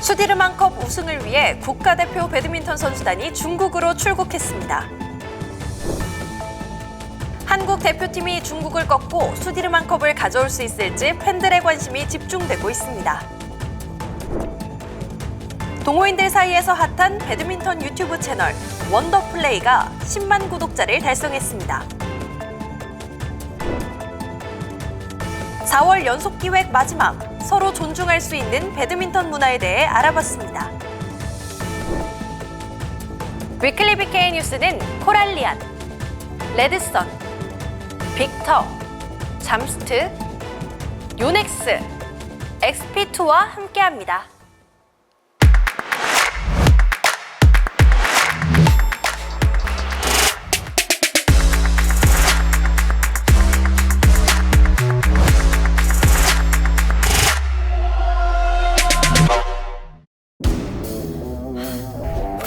수디르만컵 우승을 위해 국가대표 배드민턴 선수단이 중국으로 출국했습니다. 한국 대표팀이 중국을 꺾고 수디르만컵을 가져올 수 있을지 팬들의 관심이 집중되고 있습니다. 동호인들 사이에서 핫한 배드민턴 유튜브 채널 원더플레이가 10만 구독자를 달성했습니다. 4월 연속 기획 마지막, 서로 존중할 수 있는 배드민턴 문화에 대해 알아봤습니다. 위클리 BK 뉴스는 코랄리안, 레드선, 빅터, 잠스트, 요넥스, XP2와 함께합니다.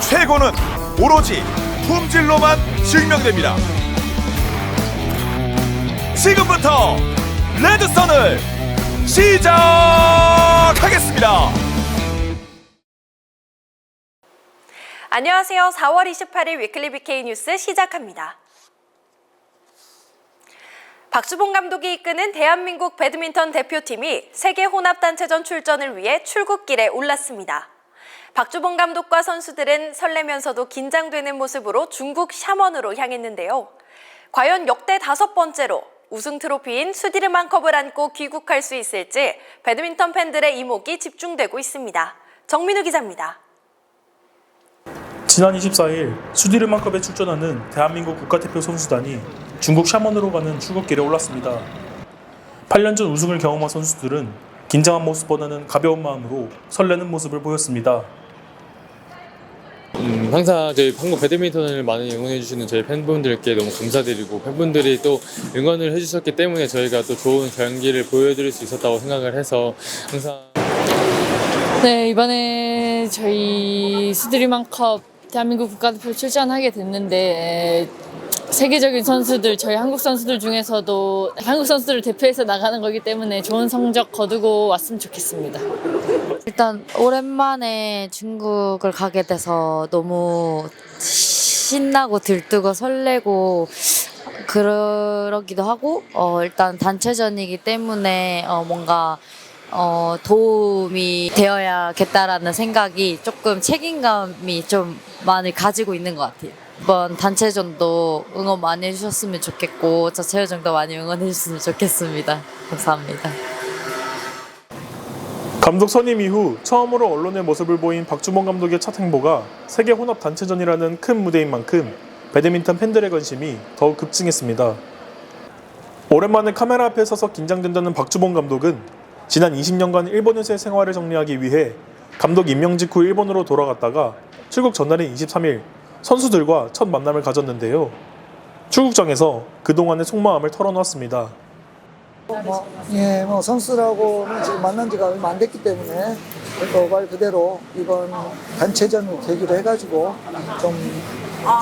최고는 오로지 품질로만 증명됩니다. 지금부터 레드선을 시작하겠습니다. 안녕하세요. 4월 28일 위클리 BK 뉴스 시작합니다. 박주봉 감독이 이끄는 대한민국 배드민턴 대표팀이 세계 혼합단체전 출전을 위해 출국길에 올랐습니다. 박주봉 감독과 선수들은 설레면서도 긴장되는 모습으로 중국 샤먼으로 향했는데요. 과연 역대 5번째로 우승 트로피인 수디르만컵을 안고 귀국할 수 있을지 배드민턴 팬들의 이목이 집중되고 있습니다. 정민우 기자입니다. 지난 24일 수디르만컵에 출전하는 대한민국 국가대표 선수단이 중국 샤먼으로 가는 출국길에 올랐습니다. 8년 전 우승을 경험한 선수들은 긴장한 모습보다는 가벼운 마음으로 설레는 모습을 보였습니다. 항상 저희 한국 배드민턴을 많이 응원해주시는 저희 팬분들께 너무 감사드리고, 팬분들이 또 응원을 해주셨기 때문에 저희가 또 좋은 경기를 보여드릴 수 있었다고 생각을 해서 항상. 네, 이번에 저희 수디르만컵 대한민국 국가대표 출전하게 됐는데, 세계적인 선수들, 저희 한국 선수들 중에서도 한국 선수들을 대표해서 나가는 거기 때문에 좋은 성적 거두고 왔으면 좋겠습니다. 일단 오랜만에 중국을 가게 돼서 너무 신나고 들뜨고 설레고 그러기도 하고, 일단 단체전이기 때문에 뭔가 도움이 되어야겠다라는 생각이, 조금 책임감이 좀 많이 가지고 있는 것 같아요. 이번 단체전도 응원 많이 해주셨으면 좋겠고, 자체전도 많이 응원해 주셨으면 좋겠습니다. 감사합니다. 감독 선임 이후 처음으로 언론의 모습을 보인 박주봉 감독의 첫 행보가 세계 혼합 단체전이라는 큰 무대인 만큼 배드민턴 팬들의 관심이 더욱 급증했습니다. 오랜만에 카메라 앞에 서서 긴장된다는 박주봉 감독은 지난 20년간 일본에서의 생활을 정리하기 위해 감독 임명 직후 일본으로 돌아갔다가 출국 전날인 23일 선수들과 첫 만남을 가졌는데요. 출국장에서 그동안의 속마음을 털어놓았습니다. 선수들하고는 지금 만난 지가 얼마 안 됐기 때문에 말 그대로 이번 단체전을 계기로 해가지고 좀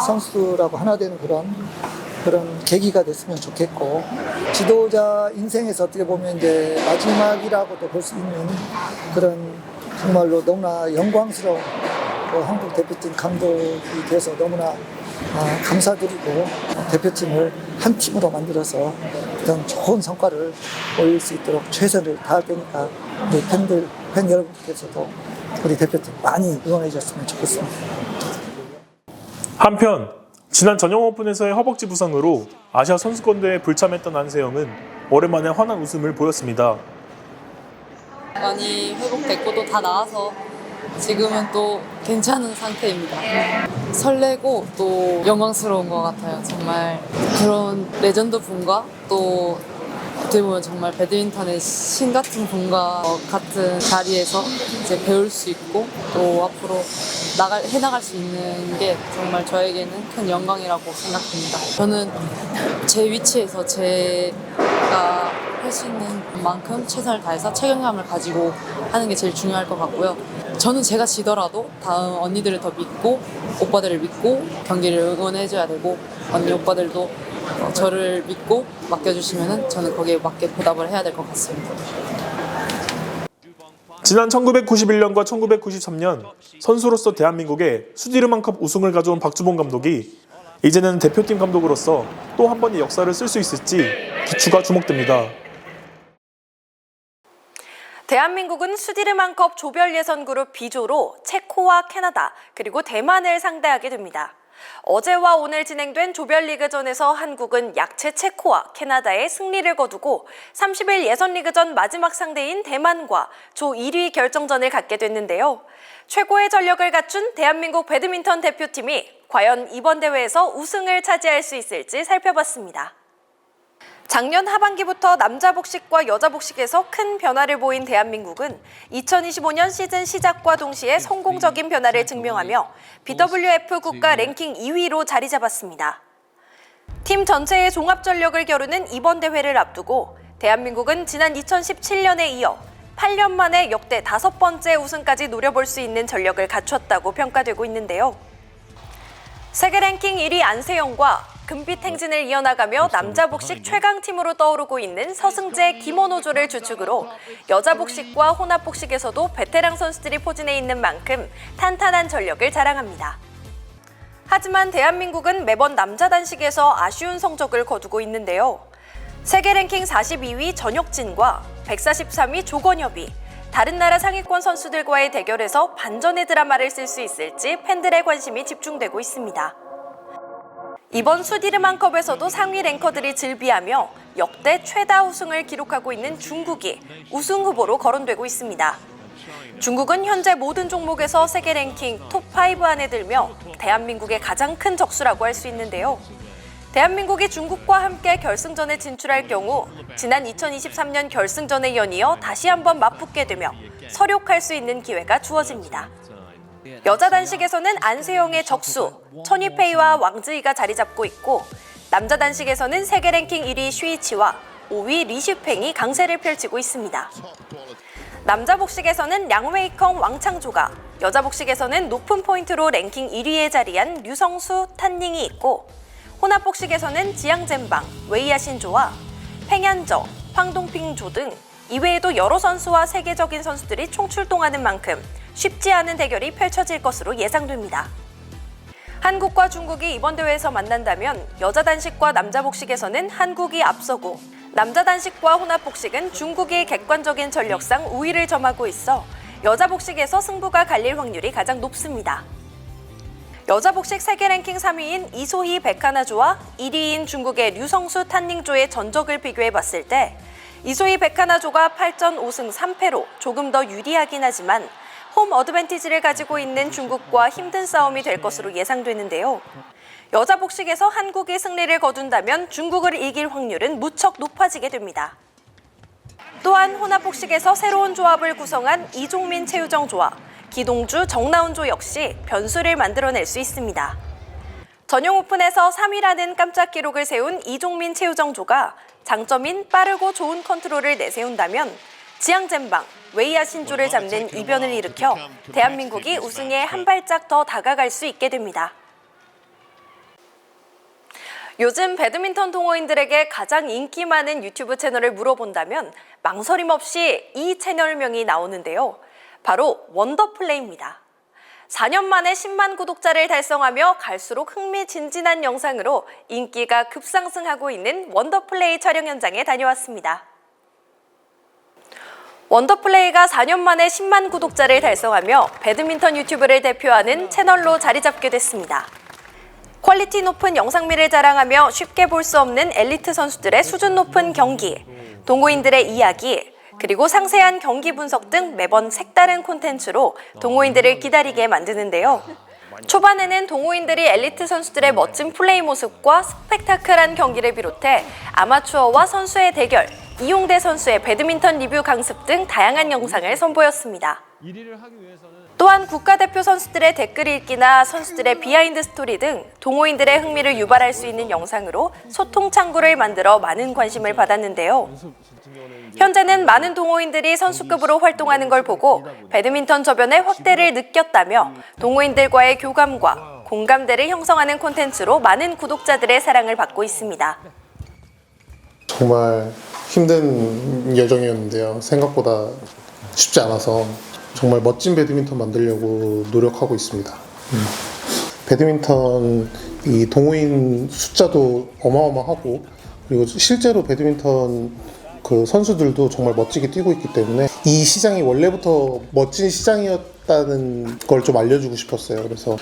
선수들하고 하나 되는 그런 계기가 됐으면 좋겠고, 지도자 인생에서 어떻게 보면 이제 마지막이라고도 볼 수 있는 그런 정말로 너무나 영광스러운 한국 대표팀 감독이 돼서 너무나 감사드리고, 대표팀을 한 팀으로 만들어서 어떤 좋은 성과를 올릴 수 있도록 최선을 다할 테니까 우리 팬 여러분께서도 우리 대표팀 많이 응원해 주셨으면 좋겠습니다. 한편 지난 전용 오픈에서의 허벅지 부상으로 아시아 선수권대회에 불참했던 안세영은 오랜만에 환한 웃음을 보였습니다. 많이 회복됐고 또 다 나아서 지금은 또 괜찮은 상태입니다. 설레고 또 영광스러운 것 같아요. 정말 그런 레전드 분과 또 어떻게 보면 정말 배드민턴의 신 같은 분과 같은 자리에서 이제 배울 수 있고 또 앞으로 해나갈 수 있는 게 정말 저에게는 큰 영광이라고 생각합니다. 저는 제 위치에서 제가 할 수 있는 만큼 최선을 다해서 책임감을 가지고 하는 게 제일 중요할 것 같고요. 저는 제가 지더라도 다음 언니들을 더 믿고 오빠들을 믿고 경기를 응원해줘야 되고, 언니 오빠들도 저를 믿고 맡겨주시면 저는 거기에 맞게 보답을 해야 될 것 같습니다. 지난 1991년과 1993년 선수로서 대한민국에 수디르만컵 우승을 가져온 박주봉 감독이 이제는 대표팀 감독으로서 또 한 번의 역사를 쓸 수 있을지 기추가 주목됩니다. 대한민국은 수디르만컵 조별 예선 그룹 B조로 체코와 캐나다 그리고 대만을 상대하게 됩니다. 어제와 오늘 진행된 조별리그전에서 한국은 약체 체코와 캐나다의 승리를 거두고 30일 예선리그전 마지막 상대인 대만과 조 1위 결정전을 갖게 됐는데요. 최고의 전력을 갖춘 대한민국 배드민턴 대표팀이 과연 이번 대회에서 우승을 차지할 수 있을지 살펴봤습니다. 작년 하반기부터 남자 복식과 여자 복식에서 큰 변화를 보인 대한민국은 2025년 시즌 시작과 동시에 성공적인 변화를 증명하며 BWF 국가 랭킹 2위로 자리 잡았습니다. 팀 전체의 종합 전력을 겨루는 이번 대회를 앞두고 대한민국은 지난 2017년에 이어 8년 만에 역대 5번째 우승까지 노려볼 수 있는 전력을 갖췄다고 평가되고 있는데요. 세계 랭킹 1위 안세영과 금빛 행진을 이어나가며 남자 복식 최강팀으로 떠오르고 있는 서승재, 김원호조를 주축으로 여자 복식과 혼합 복식에서도 베테랑 선수들이 포진해 있는 만큼 탄탄한 전력을 자랑합니다. 하지만 대한민국은 매번 남자 단식에서 아쉬운 성적을 거두고 있는데요. 세계 랭킹 42위 전혁진과 143위 조건협이 다른 나라 상위권 선수들과의 대결에서 반전의 드라마를 쓸 수 있을지 팬들의 관심이 집중되고 있습니다. 이번 수디르만컵에서도 상위 랭커들이 즐비하며 역대 최다 우승을 기록하고 있는 중국이 우승 후보로 거론되고 있습니다. 중국은 현재 모든 종목에서 세계 랭킹 톱5 안에 들며 대한민국의 가장 큰 적수라고 할 수 있는데요. 대한민국이 중국과 함께 결승전에 진출할 경우 지난 2023년 결승전에 연이어 다시 한번 맞붙게 되며 서력할 수 있는 기회가 주어집니다. 여자 단식에서는 안세영의 적수, 천유페이와 왕즈이가 자리 잡고 있고 남자 단식에서는 세계 랭킹 1위 슈이치와 5위 리슈팽이 강세를 펼치고 있습니다. 남자 복식에서는 량웨이컹 왕창조가, 여자 복식에서는 높은 포인트로 랭킹 1위에 자리한 류성수, 탄닝이 있고 혼합 복식에서는 지양젠방, 웨이야신조와 팽현저, 황동핑조 등 이외에도 여러 선수와 세계적인 선수들이 총출동하는 만큼 쉽지 않은 대결이 펼쳐질 것으로 예상됩니다. 한국과 중국이 이번 대회에서 만난다면 여자 단식과 남자 복식에서는 한국이 앞서고 남자 단식과 혼합 복식은 중국이 객관적인 전력상 우위를 점하고 있어 여자 복식에서 승부가 갈릴 확률이 가장 높습니다. 여자 복식 세계 랭킹 3위인 이소희 백하나조와 1위인 중국의 류성수 탄닝조의 전적을 비교해봤을 때 이소희 백하나조가 8전 5승 3패로 조금 더 유리하긴 하지만 홈 어드밴티지를 가지고 있는 중국과 힘든 싸움이 될 것으로 예상되는데요. 여자 복식에서 한국이 승리를 거둔다면 중국을 이길 확률은 무척 높아지게 됩니다. 또한 혼합 복식에서 새로운 조합을 구성한 이종민 최유정조와 기동주 정나운조 역시 변수를 만들어낼 수 있습니다. 전용 오픈에서 3위라는 깜짝 기록을 세운 이종민 최유정조가 장점인 빠르고 좋은 컨트롤을 내세운다면 지양젠방, 웨이야 신조를 잡는 이변을 일으켜 대한민국이 우승에 한 발짝 더 다가갈 수 있게 됩니다. 요즘 배드민턴 동호인들에게 가장 인기 많은 유튜브 채널을 물어본다면 망설임 없이 이 채널명이 나오는데요. 바로 원더플레이입니다. 4년 만에 10만 구독자를 달성하며 갈수록 흥미진진한 영상으로 인기가 급상승하고 있는 원더플레이 촬영 현장에 다녀왔습니다. 원더플레이가 4년 만에 10만 구독자를 달성하며 배드민턴 유튜브를 대표하는 채널로 자리 잡게 됐습니다. 퀄리티 높은 영상미를 자랑하며 쉽게 볼 수 없는 엘리트 선수들의 수준 높은 경기, 동호인들의 이야기, 그리고 상세한 경기 분석 등 매번 색다른 콘텐츠로 동호인들을 기다리게 만드는데요. 초반에는 동호인들이 엘리트 선수들의 멋진 플레이 모습과 스펙타클한 경기를 비롯해 아마추어와 선수의 대결, 이용대 선수의 배드민턴 리뷰 강습 등 다양한 영상을 선보였습니다. 또한 국가대표 선수들의 댓글 읽기나 선수들의 비하인드 스토리 등 동호인들의 흥미를 유발할 수 있는 영상으로 소통 창구를 만들어 많은 관심을 받았는데요. 현재는 많은 동호인들이 선수급으로 활동하는 걸 보고 배드민턴 저변의 확대를 느꼈다며 동호인들과의 교감과 공감대를 형성하는 콘텐츠로 많은 구독자들의 사랑을 받고 있습니다. 정말 힘든 여정이었는데요. 생각보다 쉽지 않아서 정말 멋진 배드민턴 만들려고 노력하고 있습니다. 배드민턴 이 동호인 숫자도 어마어마하고 그리고 실제로 배드민턴 그 선수들도 정말 멋지게 뛰고 있기 때문에 이 시장이 원래부터 멋진 시장이었다는 걸 좀 알려주고 싶었어요. 그래서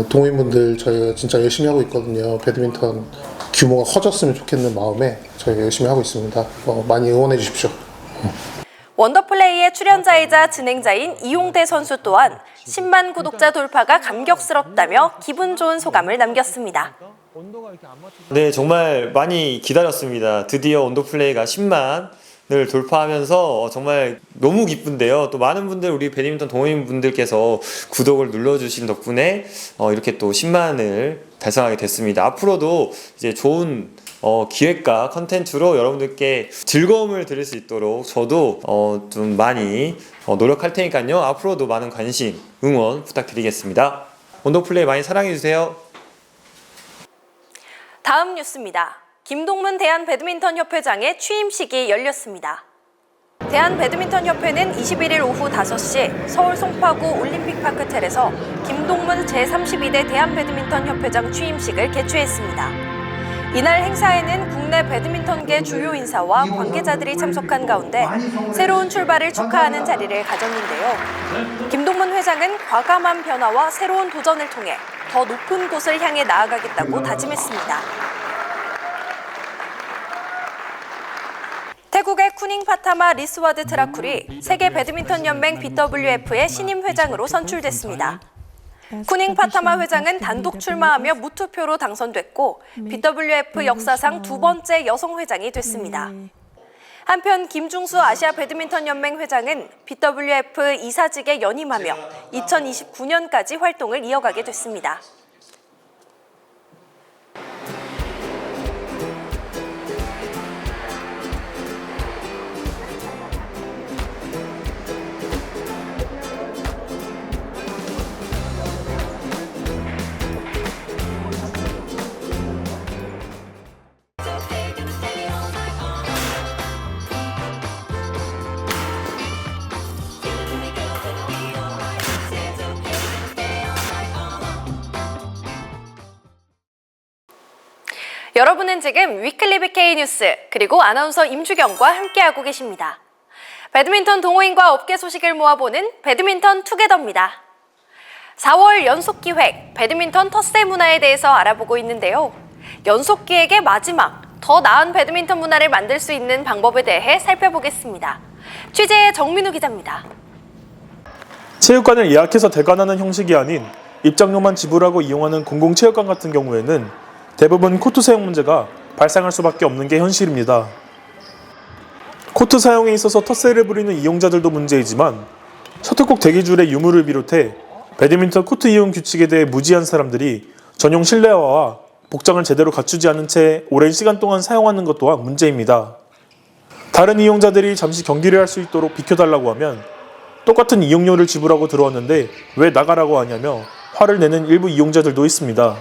동호인분들 저희가 진짜 열심히 하고 있거든요. 배드민턴 규모가 커졌으면 좋겠는 마음에 저희가 열심히 하고 있습니다. 많이 응원해 주십시오. 원더플레이의 출연자이자 진행자인 이용대 선수 또한 10만 구독자 돌파가 감격스럽다며 기분 좋은 소감을 남겼습니다. 네, 정말 많이 기다렸습니다. 드디어 온도플레이가 10만을 돌파하면서 정말 너무 기쁜데요. 또 많은 분들, 우리 배드민턴 동호인분들께서 구독을 눌러주신 덕분에 이렇게 또 10만을 달성하게 됐습니다. 앞으로도 이제 좋은 기획과 컨텐츠로 여러분들께 즐거움을 드릴 수 있도록 저도 좀 많이 노력할 테니까요. 앞으로도 많은 관심, 응원 부탁드리겠습니다. 온도플레이 많이 사랑해주세요. 다음 뉴스입니다. 김동문 대한배드민턴협회장의 취임식이 열렸습니다. 대한배드민턴협회는 21일 오후 5시 서울 송파구 올림픽파크텔에서 김동문 제32대 대한배드민턴협회장 취임식을 개최했습니다. 이날 행사에는 국내 배드민턴계 주요 인사와 관계자들이 참석한 가운데 새로운 출발을 축하하는 자리를 가졌는데요. 김동문 회장은 과감한 변화와 새로운 도전을 통해 더 높은 곳을 향해 나아가겠다고 다짐했습니다. 태국의 쿠닝 파타마 리스와드 트라쿨이 세계 배드민턴 연맹 BWF의 신임 회장으로 선출됐습니다. 쿠닝 파타마 회장은 단독 출마하며 무투표로 당선됐고 BWF 역사상 두 번째 여성 회장이 됐습니다. 한편 김중수 아시아 배드민턴 연맹 회장은 BWF 이사직에 연임하며 2029년까지 활동을 이어가게 됐습니다. 여러분은 지금 위클리 BK 뉴스 그리고 아나운서 임주경과 함께하고 계십니다. 배드민턴 동호인과 업계 소식을 모아보는 배드민턴 투게더입니다. 4월 연속 기획 배드민턴 텃세 문화에 대해서 알아보고 있는데요. 연속 기획의 마지막, 더 나은 배드민턴 문화를 만들 수 있는 방법에 대해 살펴보겠습니다. 취재의 정민우 기자입니다. 체육관을 예약해서 대관하는 형식이 아닌 입장료만 지불하고 이용하는 공공체육관 같은 경우에는 대부분 코트 사용 문제가 발생할 수밖에 없는 게 현실입니다. 코트 사용에 있어서 텃세를 부리는 이용자들도 문제이지만 셔틀콕 대기줄의 유무를 비롯해 배드민턴 코트 이용 규칙에 대해 무지한 사람들이 전용 실내화와 복장을 제대로 갖추지 않은 채 오랜 시간 동안 사용하는 것 또한 문제입니다. 다른 이용자들이 잠시 경기를 할 수 있도록 비켜달라고 하면 똑같은 이용료를 지불하고 들어왔는데 왜 나가라고 하냐며 화를 내는 일부 이용자들도 있습니다.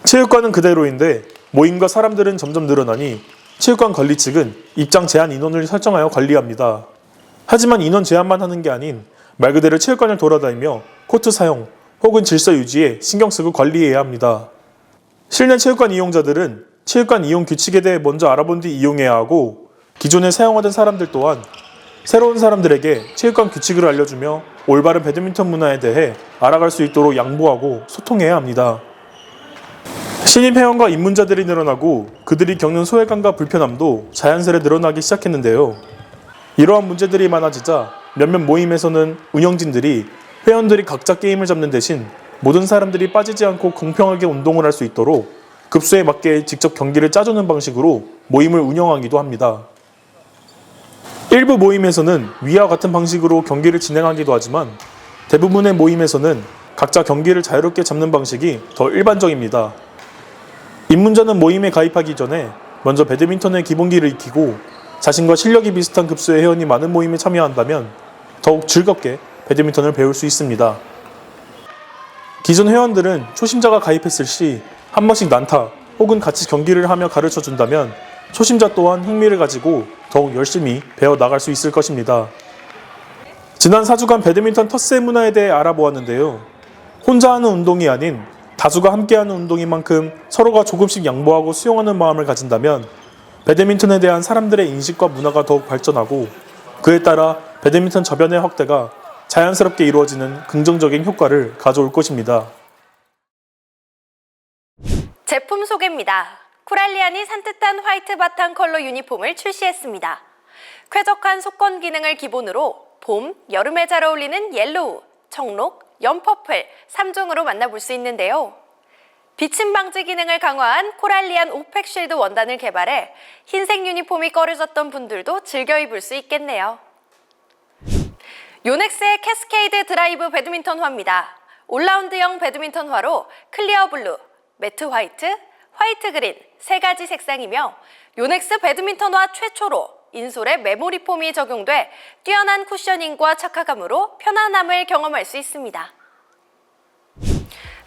체육관은 그대로인데 모임과 사람들은 점점 늘어나니 체육관 관리 측은 입장 제한 인원을 설정하여 관리합니다. 하지만 인원 제한만 하는 게 아닌 말 그대로 체육관을 돌아다니며 코트 사용 혹은 질서 유지에 신경 쓰고 관리해야 합니다. 실내 체육관 이용자들은 체육관 이용 규칙에 대해 먼저 알아본 뒤 이용해야 하고 기존에 사용하던 사람들 또한 새로운 사람들에게 체육관 규칙을 알려주며 올바른 배드민턴 문화에 대해 알아갈 수 있도록 양보하고 소통해야 합니다. 신입 회원과 입문자들이 늘어나고 그들이 겪는 소외감과 불편함도 자연스레 늘어나기 시작했는데요. 이러한 문제들이 많아지자 몇몇 모임에서는 운영진들이 회원들이 각자 게임을 잡는 대신 모든 사람들이 빠지지 않고 공평하게 운동을 할 수 있도록 급수에 맞게 직접 경기를 짜주는 방식으로 모임을 운영하기도 합니다. 일부 모임에서는 위와 같은 방식으로 경기를 진행하기도 하지만 대부분의 모임에서는 각자 경기를 자유롭게 잡는 방식이 더 일반적입니다. 입문자는 모임에 가입하기 전에 먼저 배드민턴의 기본기를 익히고 자신과 실력이 비슷한 급수의 회원이 많은 모임에 참여한다면 더욱 즐겁게 배드민턴을 배울 수 있습니다. 기존 회원들은 초심자가 가입했을 시 한 번씩 난타 혹은 같이 경기를 하며 가르쳐 준다면 초심자 또한 흥미를 가지고 더욱 열심히 배워 나갈 수 있을 것입니다. 지난 4주간 배드민턴 텃세 문화에 대해 알아보았는데요. 혼자 하는 운동이 아닌 다수가 함께하는 운동인 만큼 서로가 조금씩 양보하고 수용하는 마음을 가진다면 배드민턴에 대한 사람들의 인식과 문화가 더욱 발전하고 그에 따라 배드민턴 저변의 확대가 자연스럽게 이루어지는 긍정적인 효과를 가져올 것입니다. 제품 소개입니다. 코랄리안이 산뜻한 화이트 바탕 컬러 유니폼을 출시했습니다. 쾌적한 속건 기능을 기본으로 봄, 여름에 잘 어울리는 옐로우, 청록, 연퍼플 3종으로 만나볼 수 있는데요. 비침 방지 기능을 강화한 코랄리안 오펙 쉴드 원단을 개발해 흰색 유니폼이 꺼려졌던 분들도 즐겨 입을 수 있겠네요. 요넥스의 캐스케이드 드라이브 배드민턴화입니다. 올라운드형 배드민턴화로 클리어 블루, 매트 화이트, 화이트 그린 3가지 색상이며 요넥스 배드민턴화 최초로 인솔에 메모리 폼이 적용돼 뛰어난 쿠셔닝과 착화감으로 편안함을 경험할 수 있습니다.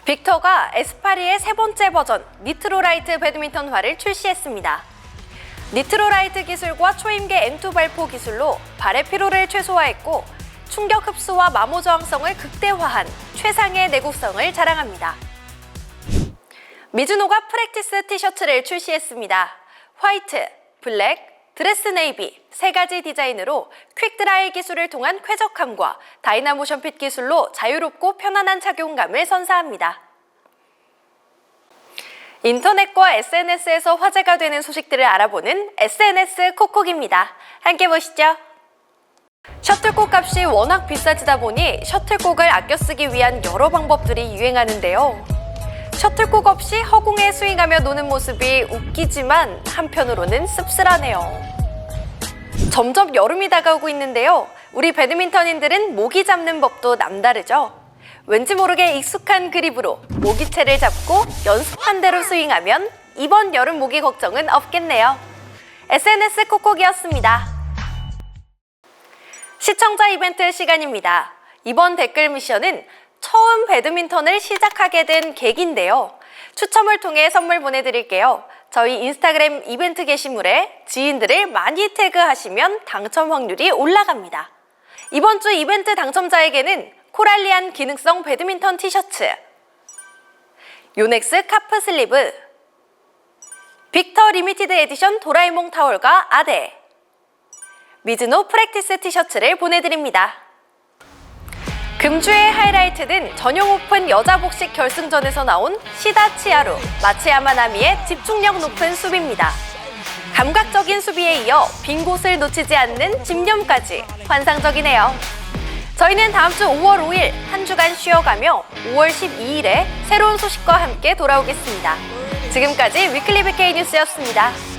빅터가 에스파리의 3번째 버전 니트로라이트 배드민턴화를 출시했습니다. 니트로라이트 기술과 초임계 M2 발포 기술로 발의 피로를 최소화했고 충격 흡수와 마모 저항성을 극대화한 최상의 내구성을 자랑합니다. 미즈노가 프랙티스 티셔츠를 출시했습니다. 화이트, 블랙, 드레스 네이비 3가지 디자인으로 퀵드라이 기술을 통한 쾌적함과 다이나모션 핏 기술로 자유롭고 편안한 착용감을 선사합니다. 인터넷과 SNS에서 화제가 되는 소식들을 알아보는 SNS 콕콕입니다. 함께 보시죠. 셔틀콕 값이 워낙 비싸지다 보니 셔틀콕을 아껴 쓰기 위한 여러 방법들이 유행하는데요. 셔틀콕 없이 허공에 스윙하며 노는 모습이 웃기지만 한편으로는 씁쓸하네요. 점점 여름이 다가오고 있는데요. 우리 배드민턴인들은 모기 잡는 법도 남다르죠. 왠지 모르게 익숙한 그립으로 모기채를 잡고 연습한 대로 스윙하면 이번 여름 모기 걱정은 없겠네요. SNS 콕콕이었습니다. 시청자 이벤트 시간입니다. 이번 댓글 미션은 처음 배드민턴을 시작하게 된 계기인데요. 추첨을 통해 선물 보내드릴게요. 저희 인스타그램 이벤트 게시물에 지인들을 많이 태그하시면 당첨 확률이 올라갑니다. 이번 주 이벤트 당첨자에게는 코랄리안 기능성 배드민턴 티셔츠, 요넥스 카프 슬리브, 빅터 리미티드 에디션 도라에몽 타월과 아대, 미즈노 프랙티스 티셔츠를 보내드립니다. 금주의 하이라이트는 전용 오픈 여자 복식 결승전에서 나온 시다 치아루, 마츠야마 나미의 집중력 높은 수비입니다. 감각적인 수비에 이어 빈 곳을 놓치지 않는 집념까지 환상적이네요. 저희는 다음 주 5월 5일 한 주간 쉬어가며 5월 12일에 새로운 소식과 함께 돌아오겠습니다. 지금까지 위클리 BK 뉴스였습니다.